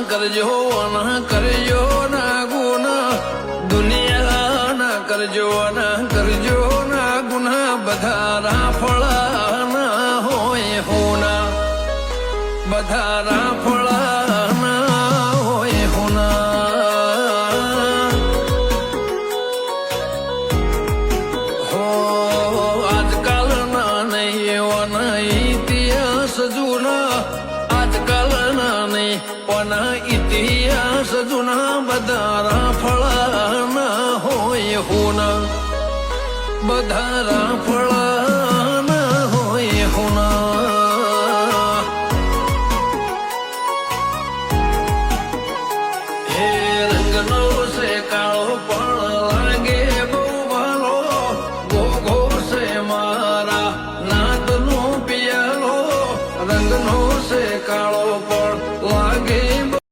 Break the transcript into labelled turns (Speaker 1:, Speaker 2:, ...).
Speaker 1: કરજો ના કરજો ના ગુના દુનિયા ના કરજો ના ગુના બધા રાફળા ના હોય હોના બધા રાફળા ના હોય હોના હો આજકાલ ના નહીં એવાના ઇતિહાસ જૂના આજકાલ ના નહીં ઓના ઇતિહાસ જૂના બધા રાફળા ના હોય હોના બધા રાફળા ના હોય હોના હે રંગનો છે કાળો પણ લાગે બહુ ભાલો ગોગો છે મારા નાદનો પિયાલો રંગનો છે કાળો પણ લાગે